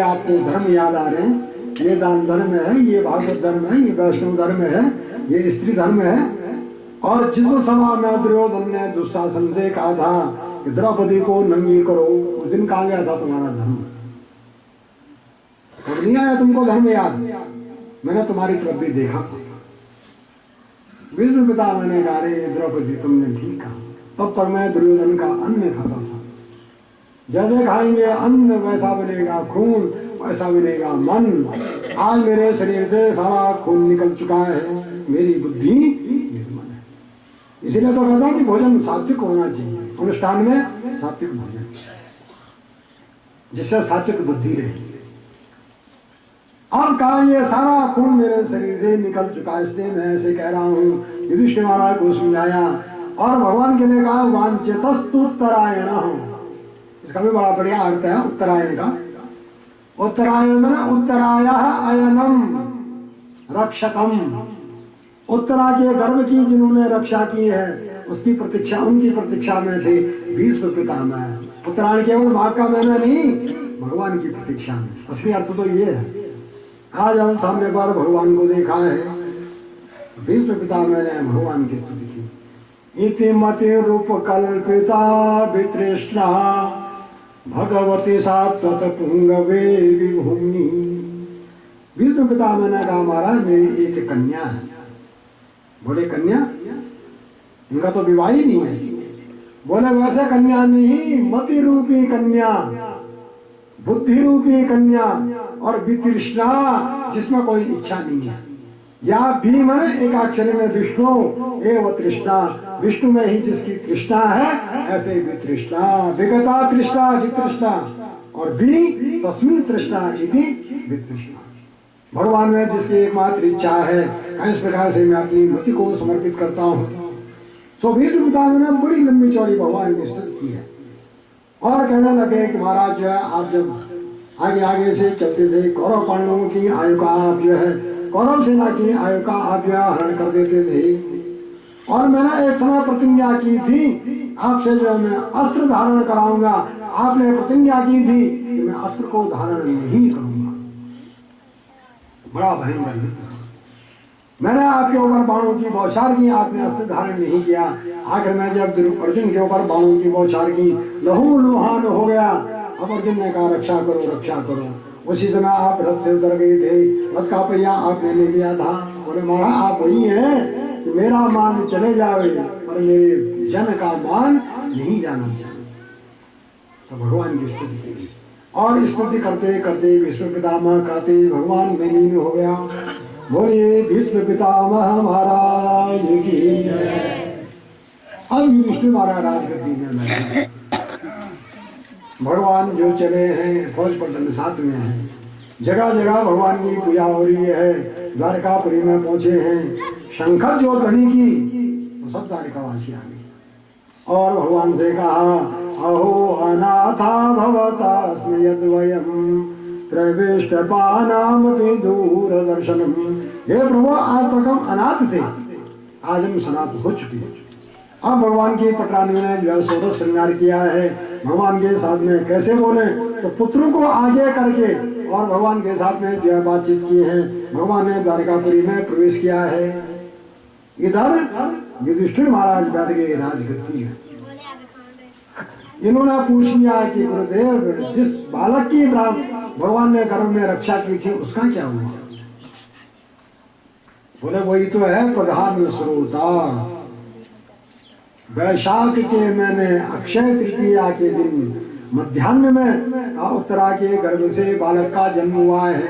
आपको धर्म याद आ रहे हैं, ये दान धर्म है, ये भागवत धर्म है, ये वैष्णव धर्म है, ये स्त्री धर्म है। और जिस समय में दुर्योधन ने दुशासन से कहा था कि द्रौपदी को नंगी करो, उस दिन कहा गया था तुम्हारा धर्म, और नहीं आया तुमको धर्म याद? मैंने तुम्हारी तरफ भी देखा। विष्णु पिता मैंने कहा रे द्रौपदी तुमने ठीक कहा, तब पर मैं दुर्योधन का अन्न खाता था। जैसे खाएंगे अन्न वैसा बनेगा खून, वैसा बनेगा मन। आज मेरे शरीर से सारा खून निकल चुका है, मेरी बुद्धि निर्मल है। इसीलिए तो कहता कि भोजन सात्विक होना चाहिए, अनुष्ठान में सात्विक भोजन, जिससे सात्विक बुद्धि रहे। अब कहा ये सारा खून मेरे शरीर से निकल चुका है, इसलिए मैं ऐसे कह रहा हूँ। युधिष्ठिर महाराज को समझाया और भगवान के लिए कहा वांछितस्तु उत्तरायण। इसका भी बड़ा बढ़िया अर्थ है उत्तरायण का। उत्तरायण में उत्तराया अयनम रक्षकम, उत्तरा के गर्भ की जिन्होंने रक्षा की है उसकी प्रतीक्षा, उनकी प्रतीक्षा में थे भीष्म पितामह। उत्तरायण केवल माँ का महीना नहीं, भगवान की प्रतीक्षा में। असली अर्थ तो ये है। आज हम सामने बार भगवान को देखा है, भीष्म पितामह ने भगवान की स्तुति की। इति मति रूप कल्पिता वितृष्णा भगवती सात्वत पुंगवे विभूमि। विष्णु पितामह ने कहा महाराज मेरी एक कन्या है। बोले कन्या? इनका तो विवाह ही नहीं है। बोले वैसे कन्या नहीं, मति रूपी कन्या, बुद्धि रूपी कन्या, और वितृष्णा जिसमें कोई इच्छा नहीं है। या भीम एक अक्षर में विष्णु एवं तृष्णा, विष्णु में ही जिसकी तृष्णा है ऐसे वितृष्णा, विगता तृष्णा वितृष्णा, और भी तस्मिन् तृष्णा इति वितृष्णा। भगवान में जिसकी एकमात्र इच्छा है, इस प्रकार से मैं अपनी मति को समर्पित करता हूँ। सो भीष्म पितामह ने बड़ी लंबी चौड़ी भगवान की स्तुति की है और कहने लगे कि महाराज जो है आप जब आगे आगे से चलते थे, कौरव पांडवों की आयु का आप जो है, कौरव सेना की आयु का आप जो है हरण कर देते थे। और मैंने एक समय प्रतिज्ञा की थी आपसे जो है मैं अस्त्र धारण कराऊंगा। आपने प्रतिज्ञा की थी कि मैं अस्त्र को धारण नहीं करूंगा। बड़ा भयंकर युद्ध, मैंने आपके ऊपर बाणों की बौछार की, आपने अस्त्र धारण नहीं किया। आखिर में जब अर्जुन के ऊपर बाणों की बौछार की, लहू लुहान हो गया। अब अर्जुन ने कहा रक्षा करो रक्षा करो। उसी समय आप रथ से उतर गए थे, रथ का पहिया आपने ले लिया था। बोले महाराज आप वही हैं कि मेरा मान चले जाए पर मेरे जन का मान नहीं जाना चाहिए। तो भगवान की स्तुति की और स्तुति करते करते भीष्म पितामह कहते भगवान में लीन हो गया। बोलिए भीष्म पितामह महाराज की जय। अब युधिष्ठिर महाराज राजगद्दी में बैठे, भगवान जो चले हैं फौज पलटन साथ में है, जगह जगह भगवान की पूजा हो रही है। द्वारकापुरी में पहुंचे हैं, शंखर जो ध्वनि की तो सब द्वारकावासी आ गए और भगवान से कहा अहो अनाथा भवतास्मि यद्वयम् त्रैवेष्टपानामपि दूरदर्शनम्। हे प्रभु आज तक हम अनाथ थे, आज हम सनाथ हो चुके हैं। अब भगवान की पटरानी ने जो है षोडश श्रृंगार किया है। भगवान के साथ में कैसे बोले तो पुत्रों को आगे करके और भगवान के साथ में जो है बातचीत की है। भगवान ने द्वारकापुरी में प्रवेश किया है। इधर युधिष्ठिर महाराज बैठ गए राजगद्दी में। इन्होंने पूछ लिया कि गुरुदेव जिस बालक की भगवान ने गर्भ में रक्षा की थी उसका क्या हुआ? बोले वही तो है प्रधान श्रोता। वैशाख के मैंने अक्षय तृतीया के दिन मध्याह्न में उत्तरा के गर्भ से बालक का जन्म हुआ है,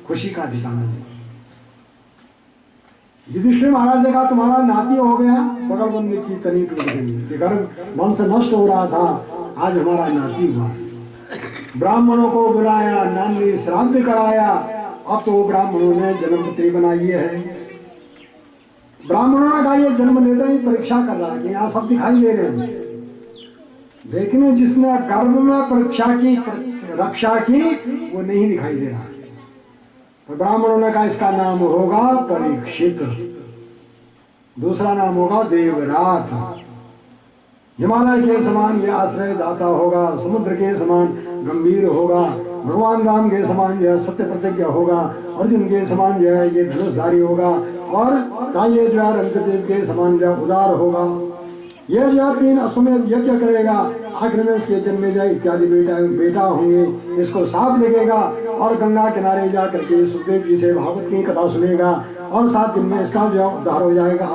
खुशी का ठिकाना नहीं। युधिष्ठिर महाराज ने कहा तुम्हारा नाती हो गया, बगल बंदी की तनी टूट गई, गर्भ वंश नष्ट हो रहा था, आज हमारा नाती हुआ है। ब्राह्मणों को बुलाया, नानी श्राद्ध कराया। अब तो ब्राह्मणों ने जन्मपत्री बनाई है। ब्राह्मणों ने कहा ये जन्म लेते ही परीक्षा कर रहा है कि यहाँ सब दिखाई दे रहे हैं, लेकिन जिसने गर्भ में परीक्षा की रक्षा की वो नहीं दिखाई दे रहा। तो ब्राह्मणों ने कहा इसका नाम होगा परीक्षित, दूसरा नाम होगा देवरात, हिमालय के समान ये आश्रय दाता होगा, समुद्र के समान गंभीर होगा, भगवान राम के समान जो है सत्य प्रतिज्ञा होगा, अर्जुन के समान जो है ये धनुषधारी होगा, और ये जो है रंगदेव के समान जो है उदार होगा। ये जो है 3 अश्वमेध यज्ञ करेगा, आखिर में इसके जन्मे जाए इत्यादि बेटा होंगे, इसको साथ लगेगा और गंगा किनारे जा करके सुखदेव जी से भागवत की कथा सुनेगा, और 7 दिन में इसका जो है उद्धार हो जाएगा।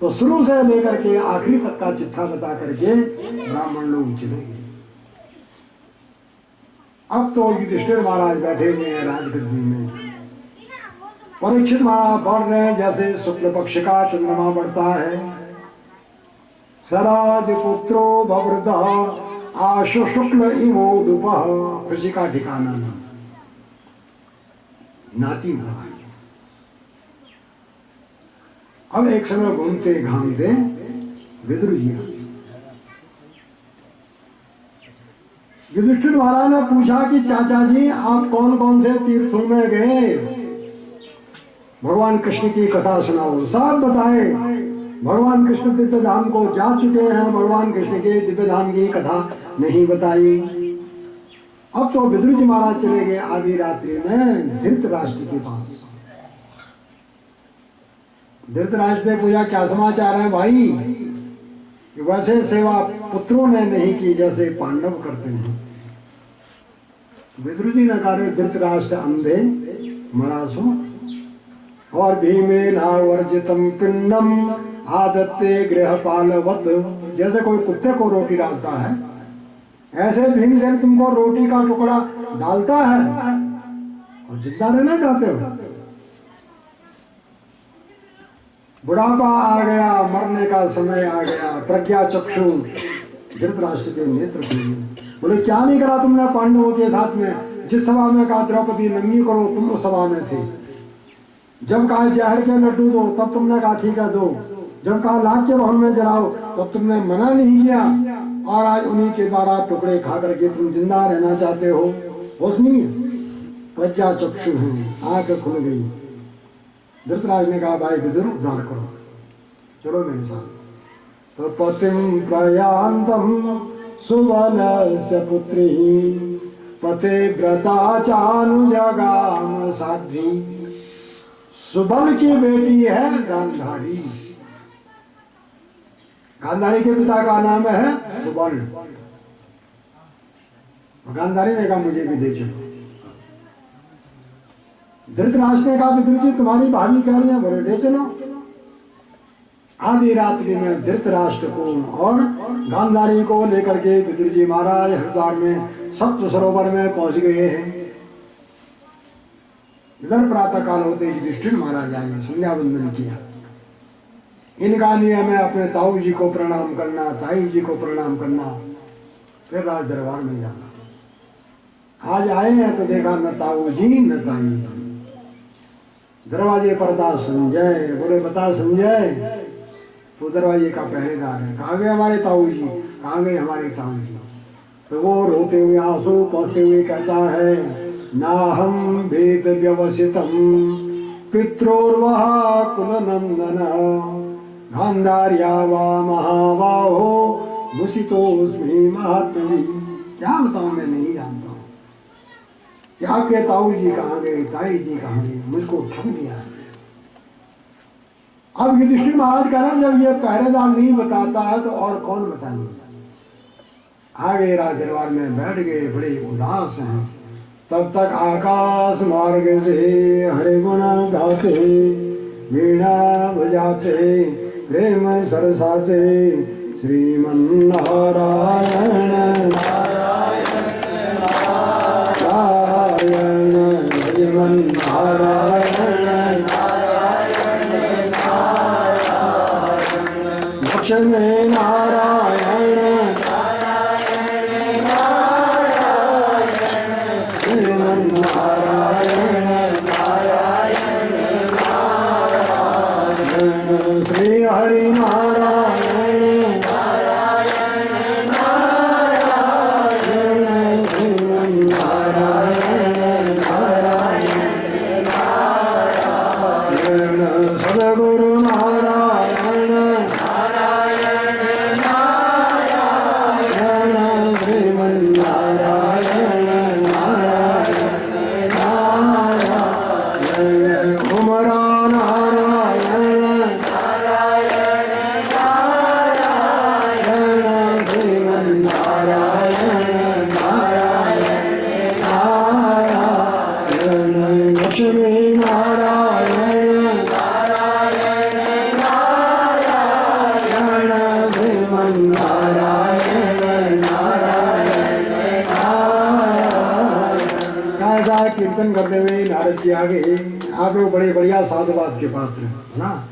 तो शुरू से लेकर के आखिरी तक का चिट्ठा बता करके ब्राह्मण लोग चलेंगे। अब तो युधिष्ठिर महाराज बैठे हुए हैं राजगद्दी में, परीक्षित महाराज बढ़ रहे हैं जैसे शुक्ल पक्ष का चंद्रमा बढ़ता है। सराज पुत्रो भवृत आशु शुक्ल इमोदुपः, खुशी का ठिकाना नहीं, नाती हुआ। अब एक समय घूमते घामते विदुर जी आए। युधिष्ठिर महाराज ने पूछा कि चाचा जी आप कौन कौन से तीर्थों में गए, भगवान कृष्ण की कथा सुनाओ। सब बताए, भगवान कृष्ण दिव्य धाम को जा चुके हैं, भगवान कृष्ण के दिव्य धाम की कथा नहीं बताई। अब तो विदुर जी महाराज चले गए आधी रात्रि में धृतराष्ट्र के पास। धृतराष्ट्र ने पूछा क्या समाचार है भाई, वैसे सेवा पुत्रों ने नहीं की जैसे पांडव करते हैं। विदुर जी ने कहा धृतराष्ट्र अंधे मरासो और भीमेना वर्जितम पिंडम आदत्ते गृहपालवत, जैसे कोई कुत्ते को रोटी डालता है ऐसे भीमसेन तुमको रोटी का टुकड़ा डालता है और जिंदा रहना चाहते हो। बुढ़ापा आ गया, मरने का समय आ गया, प्रज्ञा चक्षु धृतराष्ट्र के नेत्र खुले। बोले क्या नहीं करा तुमने पांडवों के साथ में, जिस सभा में कहा द्रौपदी नंगी करो तुम उस सभा में थे, जब कहा जहर के लड्डू दो तब तुमने कहा ठीक है दो, जब कहा लाख के भवन में जलाओ तब तुमने मना नहीं किया, और आज उन्हीं के 12 टुकड़े खा करके तुम जिंदा रहना चाहते हो। होश नहीं है, प्रज्ञा चक्षु है, आंख खुल गई। धृतराज ने कहा भाई विदुर उद्धार करो, चलो मेरे साथ। तो पतिम प्रयांतम सुबलस्य पुत्री पतिव्रता चानुजगाम साध्वी, सुबल की बेटी है गांधारी। गांधारी के पिता का नाम है सुबल। गांधारी ने कहा मुझे भी दे चलो। धृतराष्ट्र ने कहा विदुर जी तुम्हारी भाभी कह रही है, बोले ले चलो। आधी रात्रि में धृतराष्ट्र को और गांधारी को लेकर के विदुर जी महाराज हरिद्वार में सप्त सरोवर में पहुंच गए हैं। इधर प्रातः काल होते युधिष्ठिर महाराज आए, संध्या वंदन किया। इनका नियम है अपने ताऊ जी को प्रणाम करना, ताई जी को प्रणाम करना, फिर राज दरबार में जाना। आज आए हैं तो देखा न ताऊ जी न ताई जी। दरवाजे पर था संजय, बोले बता संजय, तो दरवाजे का पहरेदार है। कहाँ गए हमारे ताऊ जी, कहाँ गए हमारे ताऊ जी। तो वो रोते हुए आंसू पहुंचते हुए कहता है नाहम भेद व्यवसितम पित्रोर्वः कुलनंदन गांधार्या वा महाबाहो मुसितोस्मि महात्मनि। क्या बताऊं, मैं नहीं जानता हूँ कि आपके ताऊ जी कहाँ गए, ताई जी कहाँ गए, मुझको ठग दिया है। अब युधिष्ठिर महाराज कह रहे हैं जब ये पहरेदार नहीं बताता है तो और कौन बताएंगे। आगे राज दरबार में बैठ गए, बड़े उदास हैं। तब तक आकाश मार्ग से हरे गुण गाते, वीणा बजाते, प्रेम सरसाते, श्रीमन नारायण नारायण नारायण भजमन नारायण नारायण नारायण लक्ष्मी नारायण श्री हरि नारायण नारायण नारायण श्रीमन नारायण नारायण नारायण सद्गुरु नारायण नारायण नारायण श्रीमन नारायण नारायण लक्ष्मी नारायण नारायण नारायण श्रीमन नारायण नारायण नारायण। ऐसा कीर्तन करते हुए नारद जी आगे। आप लोग बड़े बढ़िया साधुवाद के पात्र हैं ना,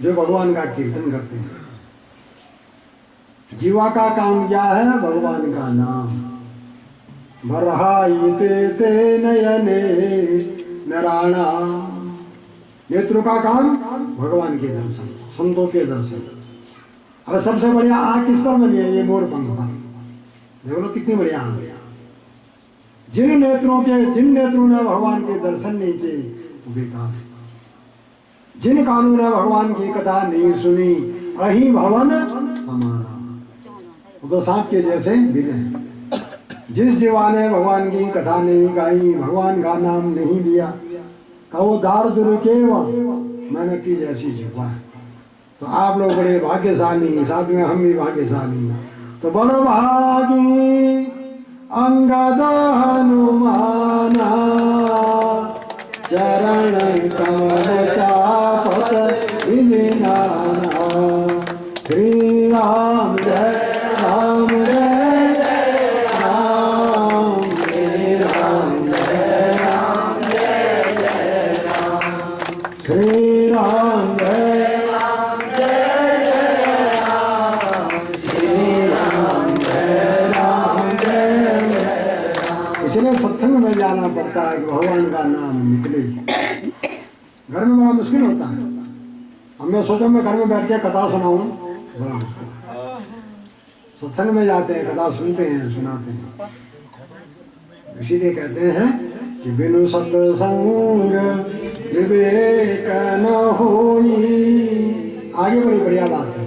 जो भगवान का कीर्तन करते हैं। जीवा का काम क्या है? भगवान का नाम। बरहाइते ते नयने नराणा। नेत्रों का काम भगवान के दर्शन, संतों के दर्शन। और सबसे बढ़िया आँख किस पर बनी है? ये मोर पंख पर। देखो लो कितनी बढ़िया आँख। जिन नेत्रों ने भगवान के दर्शन नहीं किए वो बेकार। जिन कानों ने भगवान की कथा नहीं सुनी, अहि भवन समाना, वो तो सांप के जैसे बिने। जिस जीवा ने भगवान की कथा नहीं गाई, भगवान का नाम नहीं लिया, कहो दार दुर्केव मैंने की जैसी जीवा है। तो आप लोग बड़े भाग्यशाली, साथ में हम भी भाग्यशाली। तो बड़ो भागी अंगद हनुमाना, चरण कमल चापत विधिनाना। श्री राम जय राम जय राम, श्री राम जय राम जय राम, श्री राम जय राम जय राम, श्री राम जय राम जय राम। इसलिए सत्संग में जाना पड़ता है कि भगवान का नाम निकले। घर में बड़ा मुश्किल होता है। हमने सोचा मैं घर में बैठ के कथा सुनाऊं, बड़ा मुश्किल। सत्संग में जाते हैं, कथा सुनते हैं, सुनाते हैं। इसीलिए कहते हैं कि बिनु सत्संग विवेक न होई। आगे बड़ी बढ़िया बात है।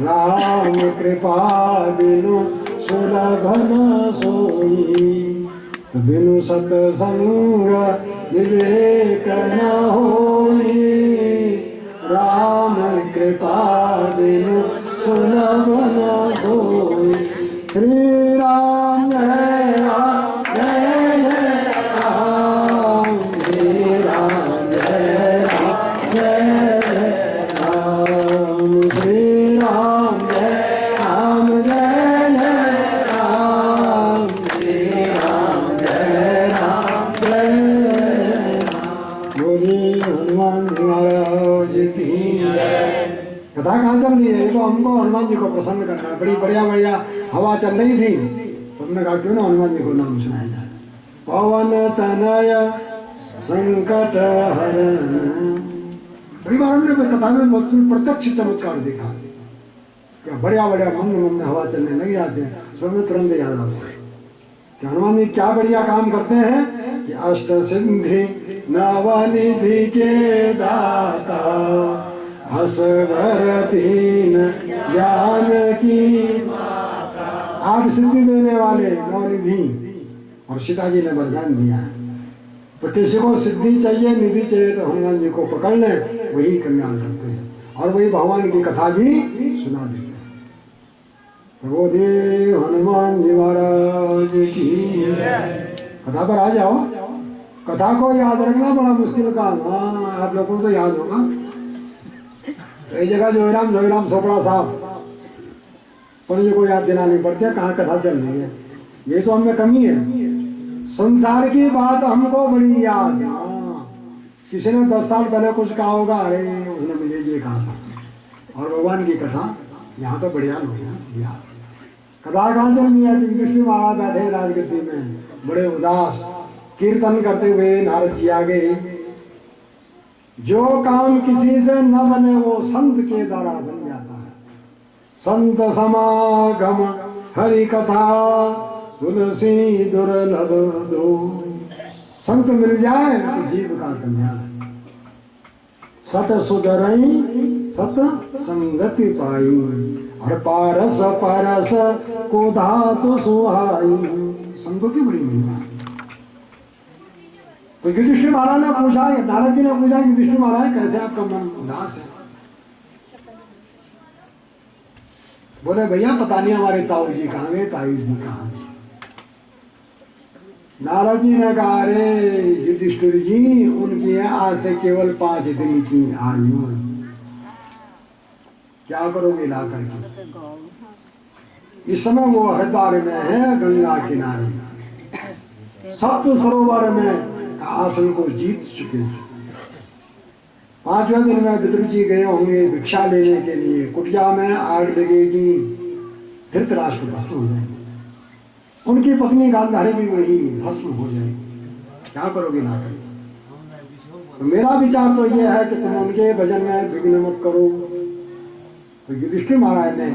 राम कृपा बिनु सुलभ न सोई, बिनु सत्संग विवेक न होई। राम कृपा बिनु सुलभ न सोई। श्री राम जय राम जय राम, श्री राम जय राम जय राम, श्री राम जय राम जय राम, श्री राम जय राम जय राम। बोली हनुमान जी महाराज की जय। कथा कहाँ चल रही है? ये तो हमको हनुमान जी को प्रसन्न करना है। बड़ी बढ़िया बढ़िया हवा चल रही थी, तो हमने कहा क्यों ना हनुमान जी को नाम सुनाया जाए। पवन तनय संकट हरण। कई बार हमने कथा में प्रत्यक्ष चमत्कार देखा। क्या बढ़िया बढ़िया मंद मंद हवा चलने लग जाते हैं, तो हमें तुरंत याद आता है कि हनुमान जी क्या बढ़िया काम करते हैं कि अष्ट सिद्धि नवनिधि के दाता, असवर तीन ज्ञान की आठ सिद्धि देने वाले नवनिधि। और सीता जी ने वरदान दिया है, तो किसी को सिद्धि चाहिए, निधि चाहिए, तो हनुमान जी को पकड़ ले, वही कल्याण करते हैं और वही भगवान की कथा भी सुना देते हैं। वो दे हनुमान जी महाराज की। कथा पर आ जाओ। कथा को याद रखना बड़ा मुश्किल काम। हाँ, आप लोगों को तो याद होगा। कई जगह जोईराम सोपड़ा साहब, पर मुझे को याद दिलानी पड़ती है कहाँ कथा चल रही है। ये तो हमें कमी है। संसार की बात हमको बड़ी याद। हाँ, किसी ने 10 साल पहले कुछ कहा होगा, अरे उसने मुझे ये कहा था। और भगवान की कथा यहाँ तो बढ़िया लोग हैं याद। कथा कहाँ चल रही है? युधिष्ठिर महाराज बैठे राजगद्दी में, बड़े उदास, कीर्तन करते हुए नारद जी आ गए। जो काम किसी से न बने वो संत के द्वारा बन जाता है। संत समागम हरि कथा तुलसी दुर्लभ दो। संत मिल जाए तो जीव का कल्याण है। सत सुधरई सत संगति पाई, और पारस पारस को धातु सुहाई। संतों की बड़ी महिमा है। तो युधिष्ठिर महाराज ने पूछा, नारद जी ने पूछा, युधिष्ठिर महाराज कैसे आपका मन उदास है? बोले भैया पता नहीं हमारे ताऊ जी कहाँ गए, ताऊ जी कहाँ गए। नारद जी ने कहा, अरे युधिष्ठिर जी, उनकी है आज से केवल 5 दिन की आयु, क्या करोगे ला करके? इस समय वो हरिद्वार में है, गंगा किनारे सप्त सरोवर में आसन को जीत चुके हैं। 5वें दिन में विदुर जी गए होंगे भिक्षा लेने के लिए, कुटिया में आग लगेगी, धृतराष्ट्र भस्म हो जाएंगे, उनकी पत्नी गांधारी भी वही भस्म हो जाएगी, क्या करोगे ना करोगे? तो मेरा विचार तो यह है कि तुम उनके भजन में विघ्न मत करो। तो युधिष्ठिर महाराज ने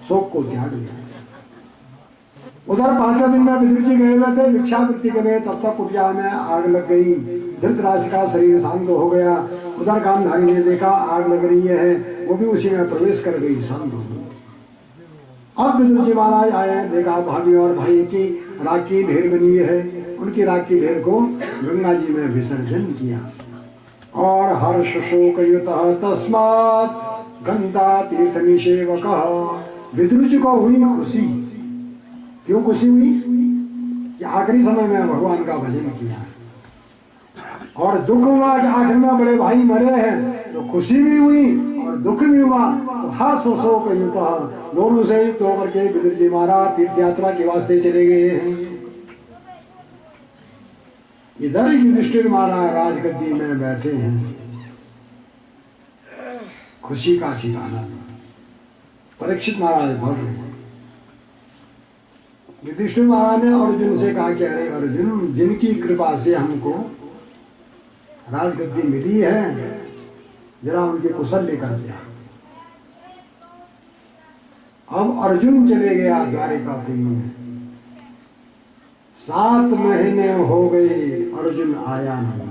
शोक को त्याग दिया। उधर 5वें दिन में विदुर जी गए हुए थे भिक्षावृत्ति के लिए, तब तक कुटिया में आग लग गई, धृतराष्ट्र का शरीर शांत हो गया। उधर गांधारी ने देखा आग लग रही है, वो भी उसी में प्रवेश कर गई, शांत हो गई। अब विदुर जी महाराज आए, देखा भाभी और भाई की राख की ढेर बनी है, उनकी राख की ढेर को गंगा जी में विसर्जन किया। और हर्ष शोक युतः तस्मात् गंगा तीर्थ निषेवक, विदुर जी को हुई खुशी। क्यों खुशी हुई? कि आखिरी समय में भगवान का भजन किया। और दुख हुआ कि आखिर में बड़े भाई मरे हैं, तो खुशी भी हुई और दुख भी हुआ। तो हर्ष शोक युतः दोनों से युक्त होकर के विदुर जी महाराज तीर्थ यात्रा के वास्ते चले गए हैं। इधर युधिष्ठिर महाराज राजगद्दी में बैठे हैं, खुशी का ठिकाना नहीं। परीक्षित महाराज बोल रहे हैं। युधिष्ठिर महाराज ने अर्जुन से कहा कि अरे अर्जुन, जिनकी कृपा से हमको राजगद्दी मिली है, जरा उनके कुशल लेकर दिया। अब अर्जुन चले गया द्वारिकापुरी में, 7 महीने हो गए, अर्जुन आया नहीं।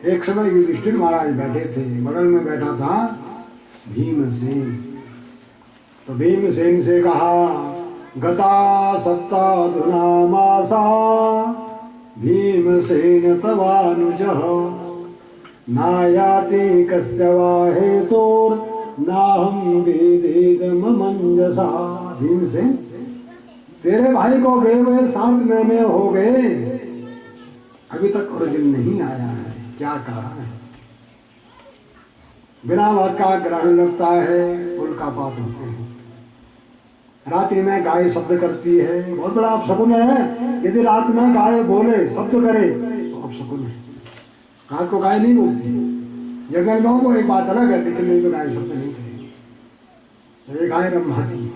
एक समय युधिष्ठिर महाराज बैठे थे, बगल में बैठा था भीमसेन। तो भीमसेन से कहा, गता सप्ताधुना मासा भीमसेन तवानुजः नायाति कस्य वा हेतोर् नाहं वेदेदममंजसा। भीमसेन, तेरे भाई को गए हुए 7 महीने हो गए, अभी तक अर्जुन नहीं आया है, क्या कारण है? बिना बात का ग्रहण लगता है, उल्कापात होते हैं। रात्रि में गाय शब्द करती है, बहुत बड़ा अपशकुन है। यदि रात में गाय बोले, शब्द करे, तो अपशकुन है। रात को गाय नहीं बोलती, जंगल में वो एक बात अलग है, लेकिन नहीं तो गाय शब्द नहीं करेगी, तो ये गाय रंभाती है।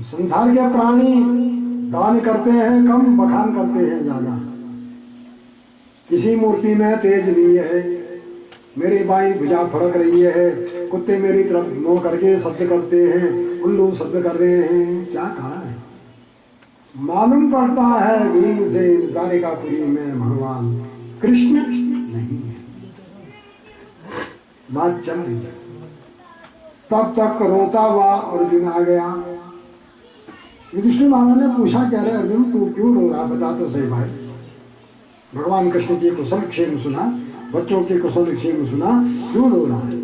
संसार के प्राणी दान करते हैं कम, बखान करते हैं ज्यादा। किसी मूर्ति में तेज नहीं है, मेरी बाई भुजा फड़क रही है, कुत्ते मेरी तरफ मुंह करके शब्द करते हैं, उल्लू शब्द कर रहे हैं, क्या कारण है? मालूम पड़ता है भीमसेन द्वारिकापुरी में भगवान कृष्ण नहीं है। बात चल रही है, तब तक रोता हुआ अर्जुन आ गया। युधिष्ठिर महाराज ने पूछा, कह रहे अर्जुन तू क्यों रो रहा, बता तो सही भाई। भगवान कृष्ण की कुशल क्षेम सुना, बच्चों के कुशल क्षेम सुना, क्यों रो रहा है?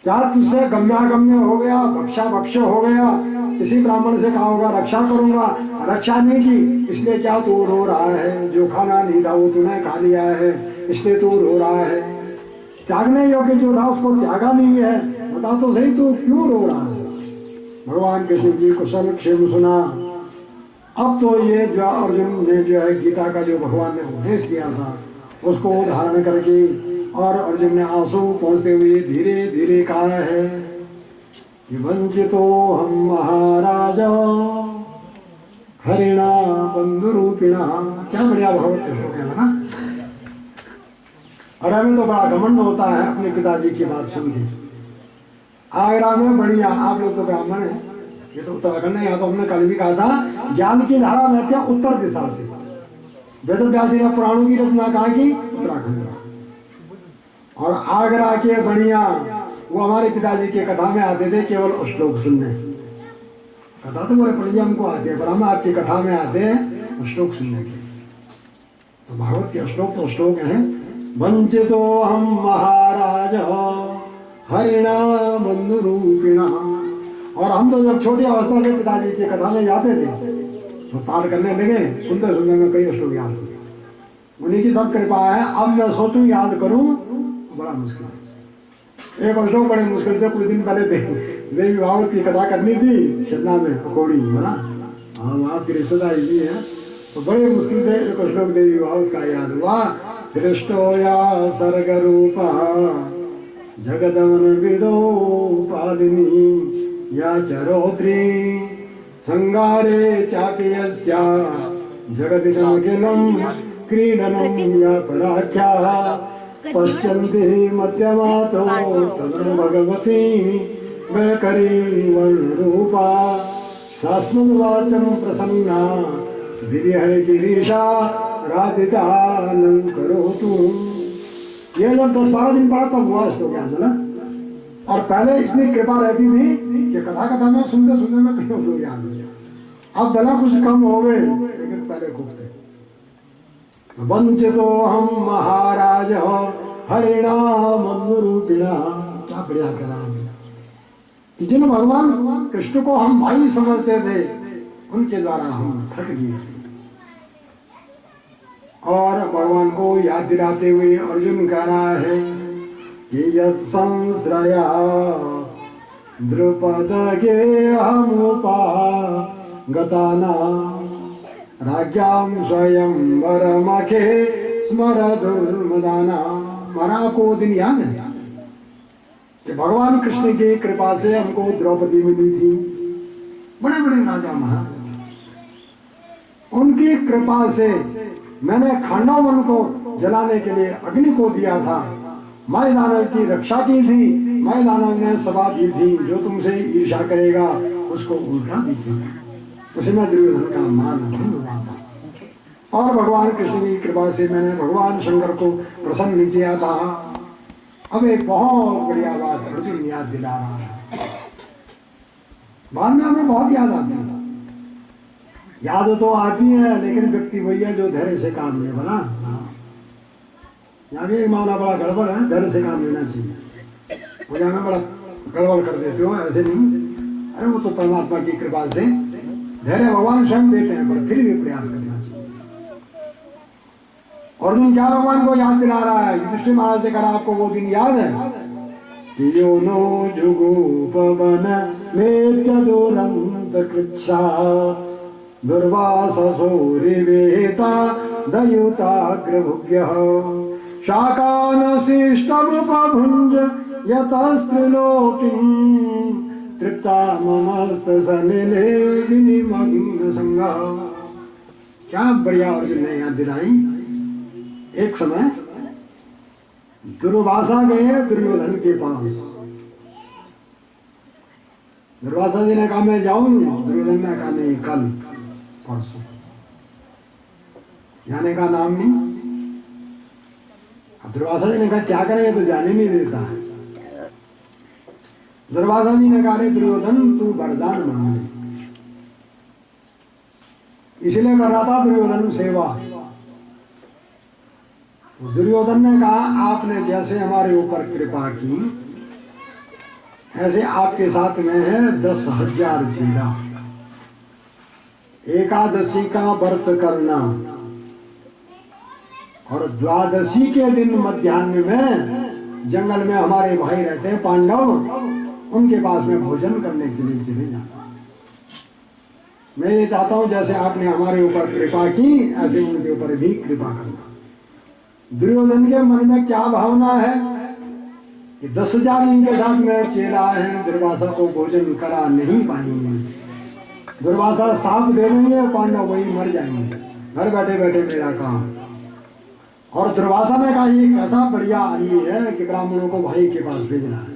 क्या तुझसे गम्यागम्य हो गया, भक्षा भक्ष हो गया? किसी ब्राह्मण से कहा होगा रक्षा करूंगा, रक्षा नहीं की, इसलिए क्या तू रो रहा है? जो खाना नहीं था वो तूने खा लिया है, इसलिए तू रो रहा है। त्यागने योग्य जो था उसको त्यागा नहीं है, बता तो सही तू क्यों रो रहा है? भगवान कृष्ण की कुशल क्षेम सुना। अब तो ये जो अर्जुन ने जो है गीता का जो भगवान ने उपदेश दिया था उसको धारण करके, और अर्जुन ने आंसू पहुंचते हुए धीरे धीरे कहा है, वंचितो हम महाराज हरिणा बंधुरूपिणा। क्या बढ़िया भगवत श्लोक है ना। और हमें तो बड़ा घमंड होता है अपने पिताजी की बात सुन के। आगरा में बढ़िया, आप लोग तो ब्राह्मण है, ये तो उत्तराखंड है, यहाँ तो हमने कल भी कहा था ज्ञान की धारा बहती है उत्तर दिशा से। वेद व्यास ने पुराणों की रचना कहा कि उत्तराखंड में, और आगरा के बढ़िया वो हमारे पिताजी के कथा में आते थे केवल श्लोक सुनने। कथा तो बोले पंडित हमको आते हैं, पर हम आपकी कथा में आते हैं श्लोक सुनने के। तो भागवत के श्लोक तो श्लोक हैं, वंचितो हम महाराज हरिणा बंधुरूपिणा। और हम तो जब छोटी अवस्था से पिताजी की कथा में जाते थे तो पाठ करने लगे, सुंदर सुंदर में कई श्लोक याद हो गया। उन्हीं की सब कृपा है। अब मैं सोचूं याद करूं बड़ा मुश्किल है। एक श्लोक बड़े मुश्किल से कुछ दिन पहले देवी भागवत की कथा करनी थी शिमला में, पकौड़ी बना, हाँ वहाँ की रिश्तेदारी भी है, तो बड़े मुश्किल से एक श्लोक देवी भागवत का याद हुआ। सृष्टो या सर्ग रूपा जगदमन विदो पालिनी या चरोत्री संगारे चापि यस्या जगदिदं किलं क्रीडनं या पराख्या पश्यन्ति मध्यमातो तदनु भगवती वैखरी वर्णरूपा शास्त्रवाचं प्रसन्ना विधिहरिगिरीशा राधिकानं करोतु। ये जब 10-12 दिन पड़ा तब हुआ श्लोक याद है ना। और पहले इतनी कृपा रहती थी कि कथा में सुनते सुनते में कहीं लोग याद हो जाए। अब भला कुछ कम हो गए लेकिन पहले खूब थे। वंचितो हम महाराज हरिणा मनुरूपिणा, क्या बढ़िया कह रहा कि जिन भगवान कृष्ण को हम भाई समझते थे उनके द्वारा हम ठग गए। और भगवान को याद दिलाते हुए अर्जुन कह रहा है कि यत् संश्रया द्रुपद गेहमुपा गताना राज्ञां स्वयं वरमखे स्मर दुर्मदाना। हमारा को दिन याद है कि भगवान कृष्ण की कृपा से हमको द्रौपदी मिली थी। बड़े बड़े राजा महाराजा, उनकी कृपा से मैंने खांडव को जलाने के लिए अग्नि को दिया था। माय दानव की रक्षा की थी, माय दानव ने सभा दी थी, जो तुमसे ईर्ष्या करेगा उसको उल्टा दी थी। उसी में दुर्योधन का मान भंग हुआ था। और भगवान कृष्ण की कृपा से मैंने भगवान शंकर को प्रसन्न किया था। अब एक बहुत बढ़िया बात अर्जुन याद दिला रहा है, बाद में हमें बहुत याद आती है। याद तो आती है लेकिन व्यक्ति वही है जो धैर्य से काम ले बना। यहाँ भी एक मामला बड़ा गड़बड़ है, धैर्य से काम लेना चाहिए। वो यहाँ में बड़ा गड़बड़ कर देते हो, ऐसे नहीं। अरे वो तो परमात्मा की कृपा से धैर्य भगवान स्वयं देते हैं, पर फिर भी प्रयास करना चाहिए। अर्जुन क्या भगवान को याद दिला रहा है? युधिष्ठिर महाराज से कहा आपको वो दिन याद है कि यो नो जुगोपवन मेत्य दुरंत कृच्छा दुर्वाससोरिवेता दयुताग्रभुग्यः शाकानशिष्टमुपभुञ्ज यतस्त्रिलोकीं तृप्ता ममस्तसलिले विनिमग्नसंगः। क्या बढ़िया अर्जुन ने याद दिलाई। एक समय दुर्वासा गए दुर्योधन के पास। दुर्वासा जी ने कहा मैं जाऊं, दुर्योधन ने कहा नहीं कल परसों। जाने का नाम नहीं। दुर्वासा जी ने कहा क्या करें, तो जाने नहीं देता है। दुर्वासा जी ने कहा रे दुर्योधन तू वरदान मांग ले। इसलिए कर रहा था दुर्योधन सेवा। दुर्योधन ने कहा आपने जैसे हमारे ऊपर कृपा की ऐसे आपके साथ में है 10,000 जीरा। एकादशी का व्रत करना और द्वादशी के दिन मध्याह्न में जंगल में हमारे भाई रहते हैं पांडव, उनके पास में भोजन करने के लिए चले जाना। मैं ये चाहता हूं जैसे आपने हमारे ऊपर कृपा की ऐसे उनके ऊपर भी कृपा करना। दुर्योधन के मन में क्या भावना है कि 10,000 इनके साथ में चेला है, दुर्वासा को भोजन करा नहीं पाएंगे। दुर्वासा साफ दे देंगे, पांडव वही मर जाएंगे, घर बैठे बैठे मेरा काम। और दुर्वासा ने कहा ये कैसा बढ़िया आदमी है कि ब्राह्मणों को भाई के पास भेजना है।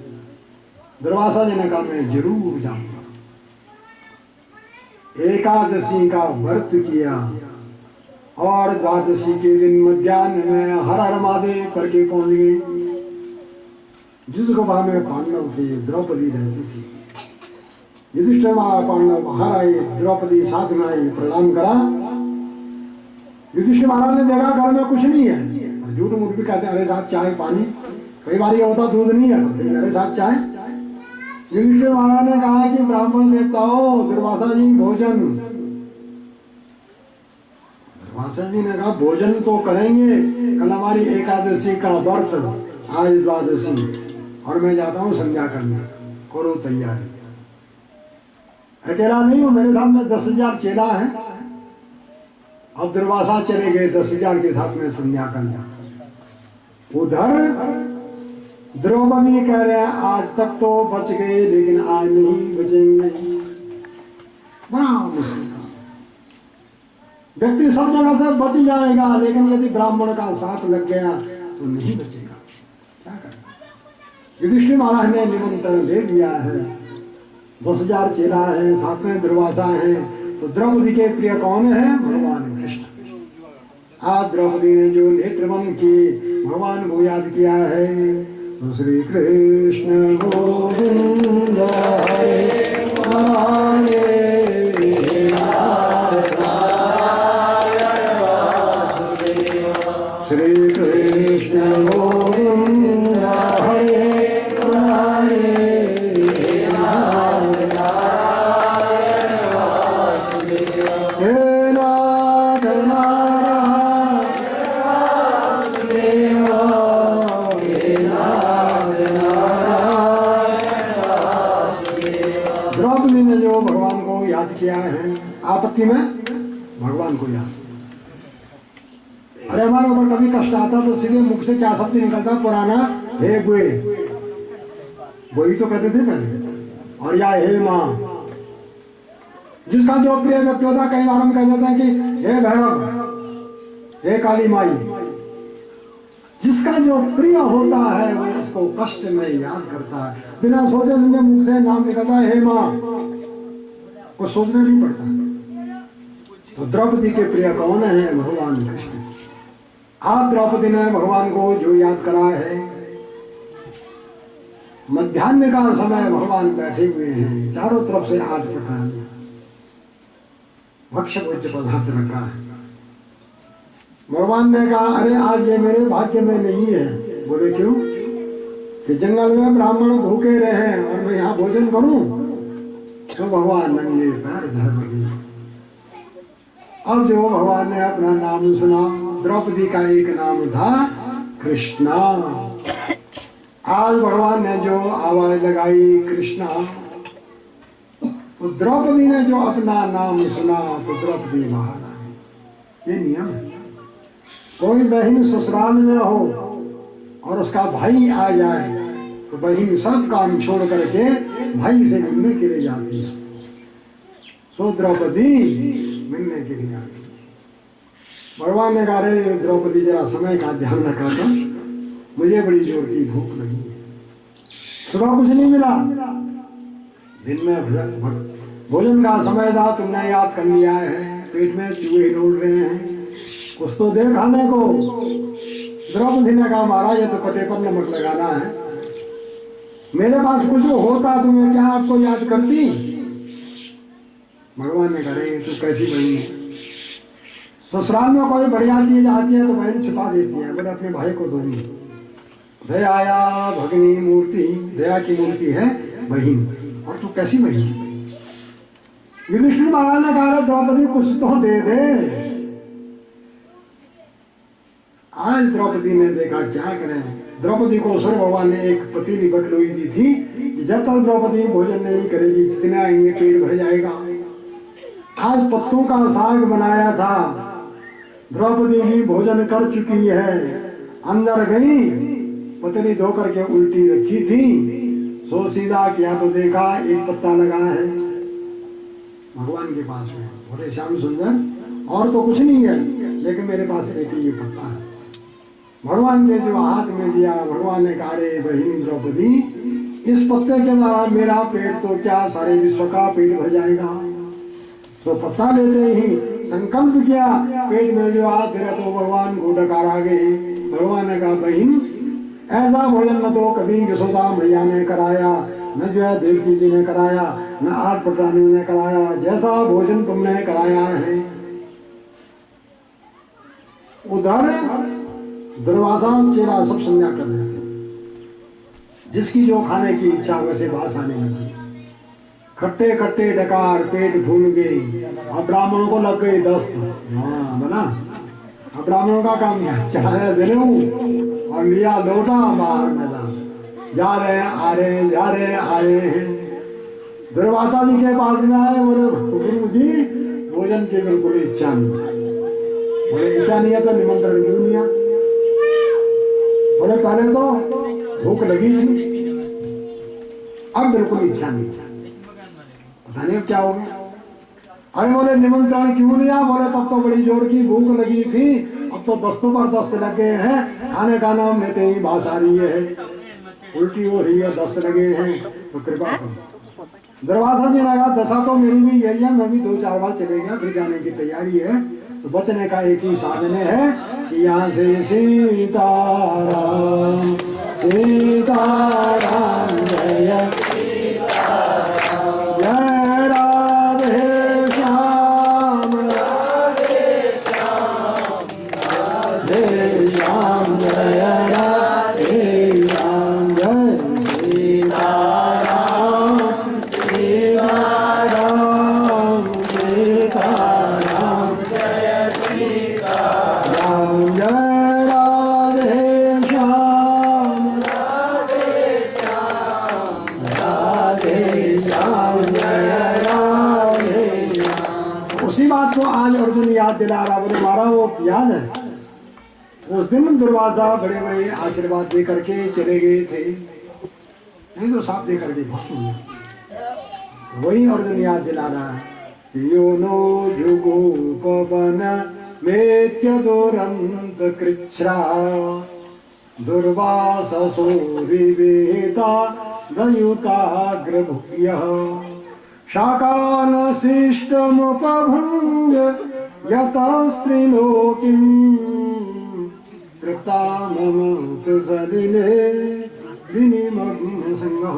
दुर्वासा जी ने कहा मैं जरूर जाऊंगा। एकादशी का व्रत किया और द्वादशी के दिन मध्याह्न में हर हर महादेव करके पहुंच गए। जिस गुफा में पांडव थे द्रौपदी रहती थी। युधिष्ठिर पांडव बाहर आए, द्रौपदी साथ में आई, प्रणाम करा। युधिष्ठिर महाराज ने देखा घर में कुछ नहीं है, झूठ मूठ भी कहते अरे साहब चाय पानी। कई बार ये होता दूध नहीं है तो मेरे साथ चाय। युधिष्ठिर महाराज ने कहा कि ब्राह्मण देवताओं, दुर्वासा जी भोजन। दुर्वासा जी ने कहा भोजन तो करेंगे, कल हमारी एकादशी का व्रत, आज द्वादशी, और मैं जाता हूँ संध्या करने, करो तैयारी। अकेला नहीं हूँ, मेरे साथ में 10,000 चेला है। अब दुर्वासा चले गए 10,000 के साथ में संध्या करने। उधर द्रौपदी कह रहे हैं आज तक तो बच गए, लेकिन आज नहीं बचेंगे। बड़ा मुश्किल काम। व्यक्ति सब जगह से बच जाएगा, लेकिन यदि ब्राह्मण का साथ लग गया तो नहीं बचेगा। क्या करें? युधिष्ठिर महाराज ने निमंत्रण दे दिया है, 10,000 चेला है, साथ में दुर्वासा है, तो द्रौपदी के प्रिय कौन है? भगवान कृष्ण। आज द्रौपदी ने जो नेत्रबंद की भगवान को याद किया है, तो श्री कृष्ण गोविंद हरे हरे, श्री कृष्ण गोविंद हरे हरे, किया है आपत्ति में भगवान को याद। अरे हमारे ऊपर कभी कष्ट आता तो सीधे मुख से क्या शब्द निकलता? पुराना हे बुए, वही तो कहते थे पहले। और या हे माँ, जिसका जो प्रिय व्यक्ति होता, कई बार हम कह देते हैं कि हे भैरव, हे काली माई। जिसका जो प्रिय होता है वो उसको कष्ट में याद करता है, बिना सोचे समझे मुख से नाम निकलता है हे माँ, को सोचना नहीं पड़ता। तो द्रौपदी के प्रिय कौन है? भगवान कृष्ण। आज द्रौपदी ने भगवान को जो याद करा है, मध्याह्न का समय भगवान बैठे हुए हैं, चारों तरफ से आठ प्रकार भक्ष्य भोज्य पदार्थ रखा है। भगवान ने कहा अरे आज ये मेरे भाग्य में नहीं है। बोले क्यों? कि जंगल में ब्राह्मण भूखे रहे और मैं यहाँ भोजन करूं। तो भगवान नंगे पैर धर्म दिए। अब जो भगवान ने अपना नाम सुना, द्रौपदी का एक नाम था कृष्णा। आज भगवान ने जो आवाज लगाई कृष्णा, तो द्रौपदी ने जो अपना नाम सुना तो द्रौपदी महारानी। ये नियम है। कोई बहन ससुराल में हो और उसका भाई आ जाए तो बहन सब काम छोड़ करके भाई से मिलने के लिए जाती है। सो द्रौपदी मिलने के लिए आती है। भगवान ने कहा रे द्रौपदी जरा समय का ध्यान रखा था, मुझे बड़ी जोर की भूख लगी है। सुबह कुछ नहीं मिला, दिन में भोजन का समय था, तुमने याद कर लिया है, पेट में चूहे डोल रहे हैं, कुछ तो दे खाने को। द्रौपदी ने कहा महाराज ये तो पटे पर नमक लगाना है, मेरे पास कुछ होता तो मैं क्या आपको याद करती। भगवान ने कहा तू कैसी बहन है? ससुराल में कोई बढ़िया चीज आती है तो बहन छिपा देती है, बोले अपने भाई को दूंगी। दयाया भगिनी मूर्ति, दया की मूर्ति है बहन, और तू कैसी बहन? युधिष्ठिर महाराज ने कहा द्रौपदी कुछ तो दे दे। आज द्रौपदी ने देखा क्या करें। द्रौपदी को सूर्य भगवान ने एक पतीली बटलोई दी थी कि जब तक द्रौपदी भोजन नहीं करेगी जितने आएंगे पेट भर जाएगा। आज पत्तों का साग बनाया था, द्रौपदी भी भोजन कर चुकी है। अंदर गई, पतली धो करके उल्टी रखी थी, सो सीधा किया तो देखा एक पत्ता लगा है भगवान के पास में। बोले श्याम सुंदर और तो कुछ नहीं है, लेकिन मेरे पास एक ही ये पत्ता है। भगवान के जो हाथ में दिया, भगवान ने कहा रे बहन द्रौपदी, इस पत्ते के द्वारा मेरा पेट तो क्या सारे विश्व का पेट भर जाएगा। तो पत्ता लेते ही संकल्प किया, पेट में जो हाथ गिरा तो भगवान को डकार आ गई। भगवान ने कहा बहन ऐसा भोजन न तो कभी यशोदा मैया ने कराया, न जो है देवकी जी ने कराया, न आठ पटरानियों ने कराया, जैसा भोजन तुमने कराया है। उधर दुर्वासा चेला सब संध्या कर रहे थे। जिसकी जो खाने की इच्छा वैसे बास आने लगी। खट्टे खट्टे डकार पेट फूल गए। अब ब्राह्मणों को लग गई दस्त। हाँ बना। अब ब्राह्मणों का काम क्या, चढ़ाया जनेऊ और लिया लोटा बाहर मैदान। जा रहे हैं आ रहे हैं, जा रहे हैं आ रहे हैं। दुर्वासा जी के पास में आए, बोले गुरु जी भोजन की बिल्कुल इच्छा नहीं। बोले इच्छा नहीं है तो निमंत्रण क्यों लिया? बोले पहले तो भूख लगी थी, अब बिल्कुल इच्छा नहीं था, पता नहीं अब क्या हो गया। अरे बोले निमंत्रण क्यों लिया? बोले तब तो बड़ी जोर की भूख लगी थी, अब तो दस्तों पर दस्त लगे हैं, खाने का नाम लेते ही बास आ रही है, उल्टी हो रही है, दस्त लगे हैं, तो कृपा करो। दरवाजा जी लगा, दशा तो मेरी भी यही है, मैं भी 2-4 बार चले गया, फिर जाने की तैयारी है। तो बचने का एक ही साधन है कि यहाँ से सीताराम सीताराम जय सीताराम जय राधे श्याम राधे श्याम राधे श्याम जय राधे श्याम जय सीताराम सीताराम सीताराम जय सीताराम जय राधे श्याम राधे श्याम राधे श्याम जय राधे श्याम। उसी बात को आज अर्जुन याद दिला रहा। बोले मारा वो याद है उस दिन दुर्वासा बड़े बड़े आशीर्वाद दे करके चले गए थे, नहीं तो साफ दे करके भस्म हुए। वही अर्जुन याद दिला रहा है। यो नो जुगोपवन मेत्य दुरंत कृच्छ्रा दुर्वाससोरिवेता दयुताग्रभुक्यः शाकानशिष्टमुपभुञ्ज यतस्त्रिलोकीं कृताममतु सलिले विनिमग्न सिंहः।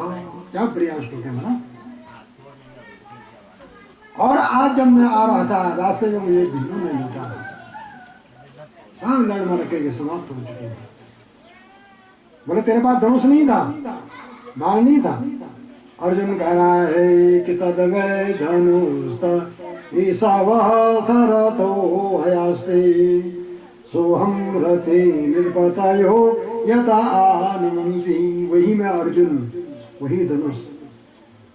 क्या बढ़िया श्लोक है ना। और आज जब मैं आ रहा था रास्ते में मुझे बिल्लू ने लूटा, सब लड़ मर के ये समाप्त हो चुके हैं। बोले तेरे पास धनुष नहीं था, बाण नहीं था। अर्जुन कह रहा है कि तद वै धनुष ईशावः सरथो हयास्ते सोहम रथे निर्पतयो यथा आनमन्ति। वही मैं अर्जुन, वही धनुष।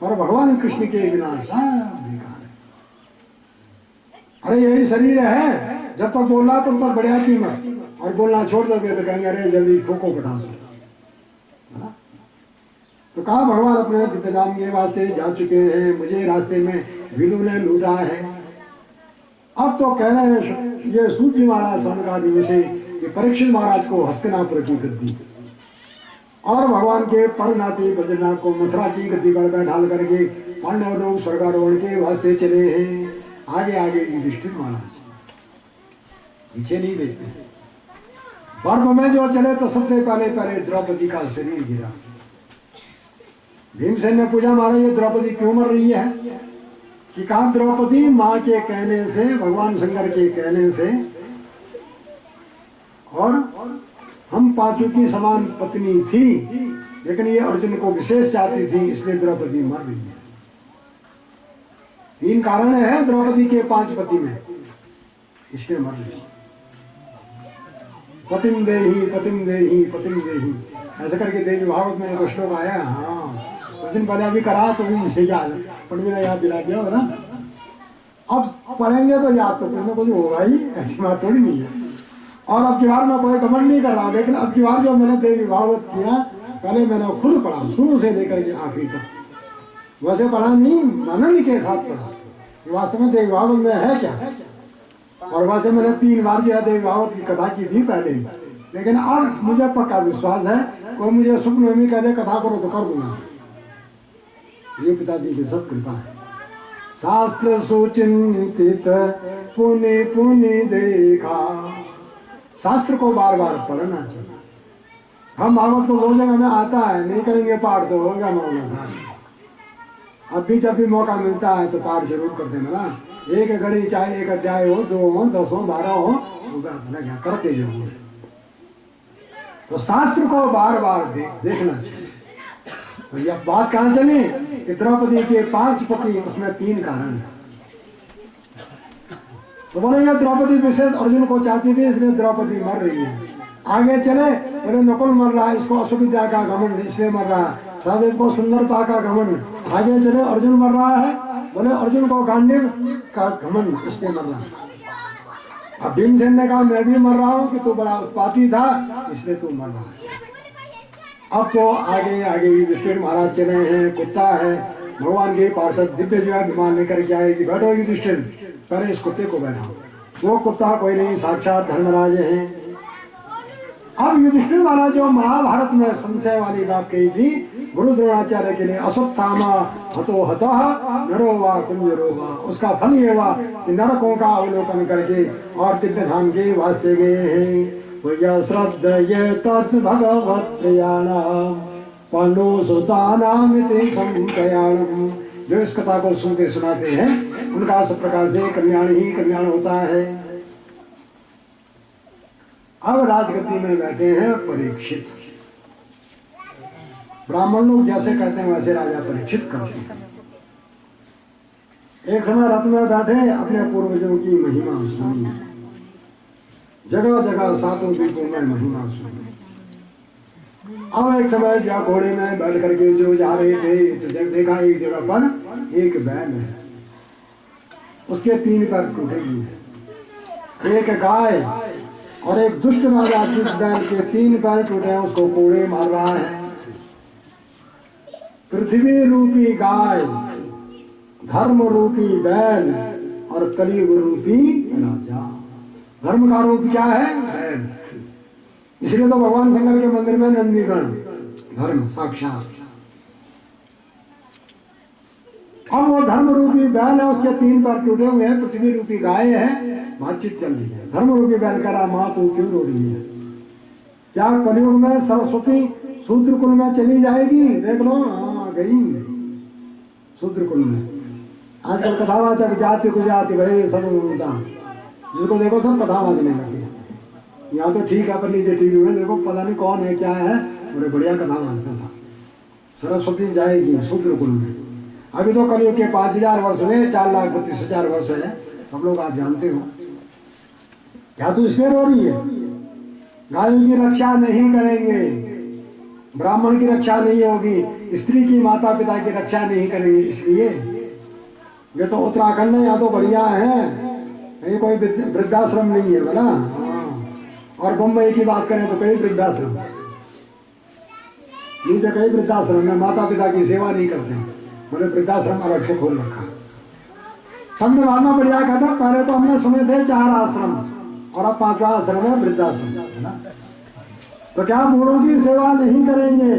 और भगवान कृष्ण के बिना सब बेकार है। अरे यही शरीर है, जब तक बोलना तब तक बढ़िया कीमत, और बोलना छोड़ दोगे तो कहेंगे अरे जल्दी ठोको पटासो। तो कहा भगवान अपने दिव्य धाम के वास्ते जा चुके हैं, मुझे रास्ते में भीलू ने लूटा है। अब तो कह रहे हैं ये सूर्य महाराज सनकादि से कि परीक्षित महाराज को हस्तिनापुर की गद्दी, और भगवान के परनाती बद्रीनाथ को मथुरा की गद्दी पर बैठाल करके पांडव लोग स्वर्गारोहण के वास्ते चले हैं। आगे आगे युधिष्ठिर महाराज, पीछे नहीं देखते। पर्व में जो चले तो सबसे पहले द्रौपदी का शरीर गिरा। भीमसेन ने पूछा महाराज ये द्रौपदी क्यों मर रही है? कि कहा द्रौपदी माँ के कहने से, भगवान शंकर के कहने से, और हम पांचों की समान पत्नी थी, लेकिन ये अर्जुन को विशेष चाहती थी, इसलिए द्रौपदी मर रही है। 3 कारण है द्रौपदी के 5 पति में, इसलिए मर रही है। पतिम देही पतिम देही पतिम देही, ऐसा करके देवी भागवत में एक श्लोक आया। हाँ उस दिन पहले अभी करा तो भी मुझे याद, पंडित ने याद दिला दिया होगा ना। अब पढ़ेंगे तो याद तो कुछ ना कुछ होगा ही, ऐसी बात थोड़ी नहीं है। और अब की बार मैं कोई कमेंट नहीं कर रहा, लेकिन अब की बार जो मैंने देवी भागवत किया, पहले मैंने खुद पढ़ा शुरू से लेकर के आखिरी तक। वैसे पढ़ा नहीं, मनन के साथ पढ़ा वास्तव में देवी भागवत में है क्या। और वैसे मैंने 3 बार जो है देवी भागवत की कथा की थी पहले, लेकिन अब मुझे पक्का विश्वास है कोई मुझे स्वप्न में भी कह दे कथा करो तो कर दूंगा। ये पिताजी की सब कृपा है। शास्त्र सुचिंतित पुनि पुनि देखा, शास्त्र को बार बार पढ़ना चाहिए। हम भागवत को 2 जगह में आता है, नहीं करेंगे पाठ तो होगा मौला साहब। अब भी जब भी मौका मिलता है तो पाठ जरूर कर देना ना। एक घड़ी चाहे 1 अध्याय हो, 2 हो, 10 हो, 12 हो, करते जरूर। तो शास्त्र को बार बार देखना चाहिए। तो यह बात कहाँ चली कि द्रौपदी के 5 पति, उसमें 3 कारण है। तो बोले ये द्रौपदी विशेष अर्जुन को चाहती थी, इसलिए द्रौपदी मर रही है। आगे चले, बोले नकुल मर रहा है, इसको अशुविद्या का घमंड इसलिए मर रहा है, सहदेव को सुंदरता का घमंड। आगे चले, अर्जुन मर रहा है, बोले अर्जुन को गांडीव का घमंड इसलिए मर रहा है। अब भीमसेन ने कहा मैं भी मर रहा हूँ कि तू बड़ा उत्पाती था इसलिए तू मर रहा है। अब तो आगे आगे युधिष्ठिर महाराज चले हैं, कुत्ता है, भगवान के पार्षद दिव्य विमान लेकर के आए कि बैठो युधिष्ठिर, पहले इस कुत्ते को बैठाओ। वो कुत्ता कोई नहीं, साक्षात धर्मराज हैं। अब युधिष्ठिर महाराज जो महाभारत में संशय वाली बात कही थी गुरु द्रोणाचार्य के लिए, अश्वत्थामा हतो हतः नरो वा कुंजरो वा, उसका फल ये हुआ कि नरकों का अवलोकन करके और दिव्य धाम के वास्ते गए हैं। श्रद्धये तत् भगवत् प्रियाणाम पनुसुतानामिति संकयाणम। जो इस कथा को सुनते सुनाते हैं उनका सब प्रकार से कल्याण ही कल्याण होता है। अब राजगद्दी में बैठे हैं परीक्षित। ब्राह्मण लोग जैसे कहते हैं वैसे राजा परीक्षित करते हैं। एक समय रथ में बैठे अपने पूर्वजों की महिमा सुनी, जगह जगह 7 द्वीपों में महिमा सुनी। अब एक समय क्या घोड़े में बैठ करके जो जा रहे थे तो देखा एक जगह पर एक बैल है, उसके 3 पैर टूटे हुए हैं। एक गाय और एक दुष्ट राजा जिस बैल के 3 पैर टूटे हैं उसको कोड़े मार रहा है। पृथ्वी रूपी गाय, धर्म रूपी बैल और कलयुग रूपी राजा। धर्म का रूप क्या है? बैल। इसलिए तो भगवान शंकर के मंदिर में नंदीगण धर्म साक्षात। अब वो धर्म रूपी बैल है, उसके 3 पैर टूटे हुए हैं। पृथ्वी रूपी गाय है, बातचीत चल रही है। धर्म रूपी बैल कह रहा माँ तू क्यों रो रही है? क्या कलयुग में सरस्वती शूद्रकुल में चली जाएगी? देख लो, हाँ गई शूद्रकुल में। आजकल कथावाचक जाति को जाति भाई सब उल्टा, जिसको देखो सब कथा वाचने लगे। यहाँ तो ठीक है, पर नीचे टीवी में देखो पता नहीं कौन है क्या है, बड़े बढ़िया कथा वाचता था। सरस्वती जाएगी शूद्रकुल में। अभी तो कलयुग के 5000 वर्ष में 4,32,000 वर्ष है, सब लोग आप जानते हो। क्या तू इसलिए रो रही है? गायों की रक्षा नहीं करेंगे, ब्राह्मण की रक्षा नहीं होगी, स्त्री की माता पिता की रक्षा नहीं करेंगे, इसलिए ये तो उत्तराखंड में यहाँ तो बढ़िया है, ये कोई वृद्धाश्रम नहीं है बोला। और बम्बई की बात करें तो कई वृद्धाश्रम, नीचे कई वृद्धाश्रम में माता पिता की सेवा नहीं करते, बोले वृद्धाश्रम अलग से खोल रखा। संत महात्मा बढ़िया कहता, पहले तो हमने सुने थे 4 आश्रम और अब 5वां आश्रम है वृद्धाश्रम, है ना। तो क्या बूढ़ों की सेवा नहीं करेंगे,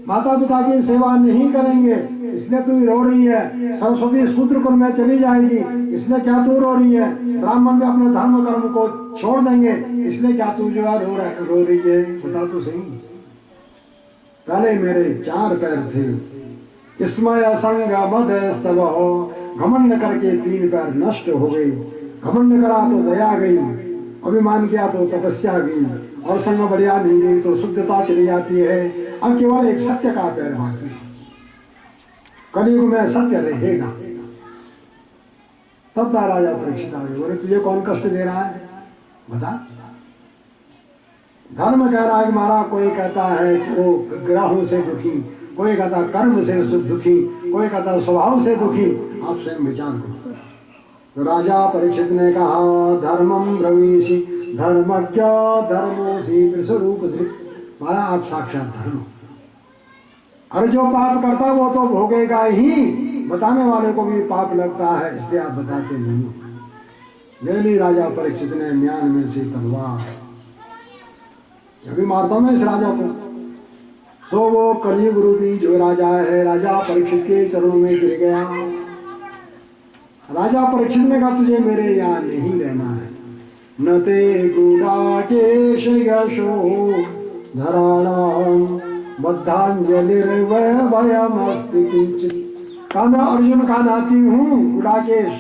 माता पिता की सेवा नहीं करेंगे, इसलिए तू रो रही है? सरस्वती शूद्रकुल में चली जाएगी, इसलिए क्या तू रो रही है? ब्राह्मण भी अपने धर्म कर्म को छोड़ देंगे, इसलिए क्या तू जो है रो रही है? बता तो सही। पहले मेरे 4 पैर थे, इसमय असंग मद हो, घमंड करके 3 पैर नष्ट हो गए। घमंड करा तो दया गई, अभिमान किया तो तपस्या गई, और संग बढ़िया नहीं गई तो शुद्धता चली जाती है। अब केवल एक सत्य का पैर बाकी, कलयुग में सत्य रहेगा। तब राजा परीक्षित आ गए, बोले तुझे कौन कष्ट दे रहा है बता? धर्म कह रहा है हमारा, कोई कहता है कि वो ग्रहों से दुखी, कोई कहता कर्म से दुखी, कोई कहता स्वभाव से दुखी। आप स्वयं विचार करो। तो राजा परीक्षित ने कहा धर्मम ब्रवीषि धर्मज्ञ धर्मोसी विश्वरूप धृत। मारा आप साक्षात धर्म, अरे जो पाप करता वो तो भोगेगा ही, बताने वाले को भी पाप लगता है, इसलिए आप बताते नहीं। ले ली राजा परीक्षित ने म्यान में से तलवार, अभी मारता मैं इस राजा को। सो वो कलयुग रूपी जो राजा है, राजा परीक्षित के चरणों में गिर गया। राजा परीक्षित ने कहा तुझे मेरे यहाँ नहीं रहना है। न ते गुडाकेश यशो धराणाम बद्धांजलिर्वयमस्ति किंचित। कहा मैं अर्जुन का नाती हूँ, गुडाकेश।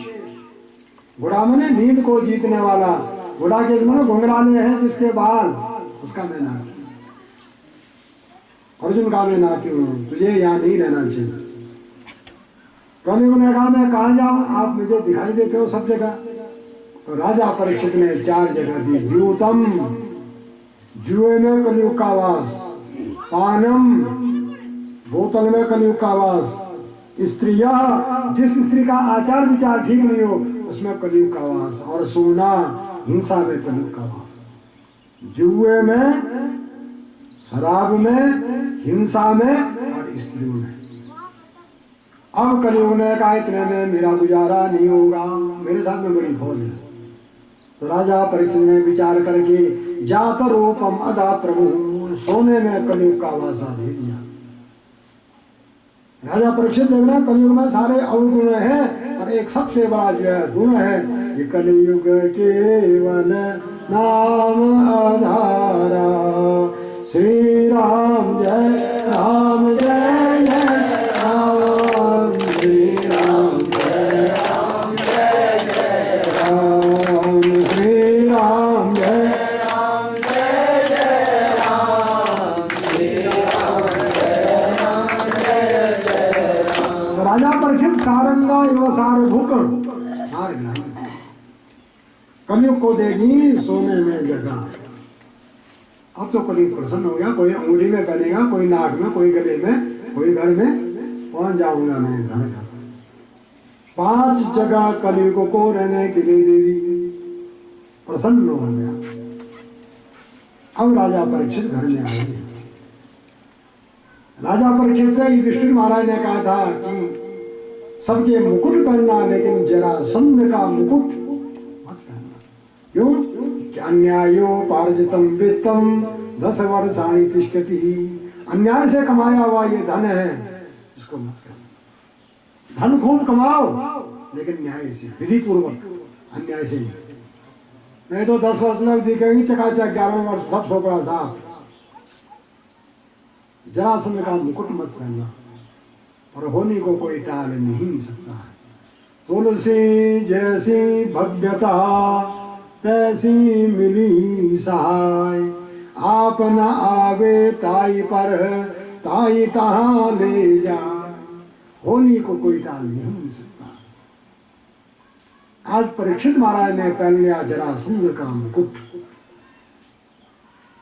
गुड़ा मैंने नींद को जीतने वाला, गुडाकेश मैंने घुंघराने हैं जिसके बाल, उसका मैं नाती। अर्जुन कहा मैं नाती हूँ, तुझे यहाँ नहीं रहना चाहिए। कलियुग ने कहा मैं कहाँ जाऊँ, आप मुझे दिखाई देते हो सब जगह। तो राजा परीक्षित ने 4 जगह दी। द्यूतम, जुए में कलियुग का वास। पानम, बोतल में कलियुग का वास। स्त्रिया, जिस स्त्री का आचार विचार ठीक नहीं हो उसमें कलियुग का वास। और सोना, हिंसा में कलियुग का वास। जुए में, शराब में, हिंसा में और स्त्रियों में। अब कलियुग ने कहा इतने में मेरा गुजारा नहीं होगा, मेरे साथ में बड़ी फौज है। तो राजा परीक्षित ने विचार करके जात रूपम अदा प्रभु, सोने में कलियुग का वासा दे दिया। राजा परीक्षित देखना कलियुग में सारे अवगुण है और एक सबसे बड़ा जो है गुण है, ये कलियुग केवल नाम आधारा। श्री राम जय राम जय जय राम, श्री राम जय राम जय जय राम, श्री राम जय राम जय जय राम, श्री राम जय राम जय जय राम। राजा परीक्षित सारंगा एवं सारभूषण कलियुग को देगी सोने में जगह। अब तो कलियुग प्रसन्न हो गया, कोई अंगूठी में पहनेगा, कोई नाक में, कोई गले में, कोई घर में। पहुंच जाऊंगा मैं घर का। 5 जगह कलियुग को रहने के लिए दे दी, प्रसन्न हो गया। अब राजा परीक्षित घर में आए। राजा परीक्षित से युधिष्ठिर महाराज ने कहा था कि सबके मुकुट पहनना, लेकिन जरासंध का मुकुट मत पहनना। क्यों? अन्यायो पार्जितम वित्तम 10 वर्षाणि तिष्ठति। अन्याय से कमाया हुआ ये धन है, इसको मत करो। धन खूब कमाओ, लेकिन न्याय से, विधि पूर्वक, अन्याय से नहीं। तो 10 वर्ष लग दिखेगी, चकाचक 11वें वर्ष सब छोकरा साहब। जरासंध का मुकुट मत पहनना, और होनी को कोई टाल नहीं सकता है। तुलसी जैसी भव्यता तैसी मिली सहाय, आप न आवे ताई पर ताई तहाँ ले जाए। होनी को कोई टाल नहीं सकता। आज परीक्षित महाराज ने पहन लिया जरासंध का मुकुट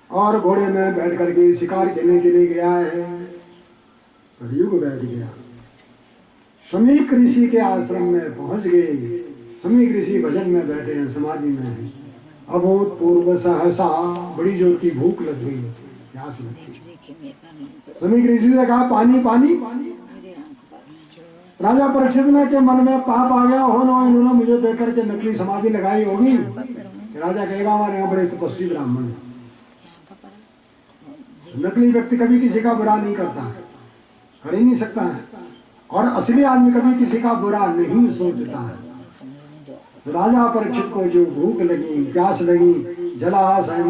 और घोड़े में बैठ करके शिकार खेलने के लिए गया है। कलियुग बैठ गया। समीक ऋषि के आश्रम में पहुंच गए। समीक ऋषि भजन में बैठे हैं, समाधि में हैं। अभूतपूर्व सहसा बड़ी जोर की भूख लग गई, प्यास लग गई। समीक ऋषि ने कहा पानी पानी। राजा परीक्षित ने के मन में पाप आ गया हो ना, इन्होंने मुझे देख करके नकली समाधि लगाई होगी। राजा कहेगा हमारे यहाँ बड़े तपस्वी ब्राह्मण है। नकली व्यक्ति कभी किसी का बुरा नहीं करता है, कर ही नहीं सकता है। और असली आदमी कभी किसी का बुरा नहीं सोचता है। राजा परीक्षित को जो भूख लगी, प्यास लगी, जलाशय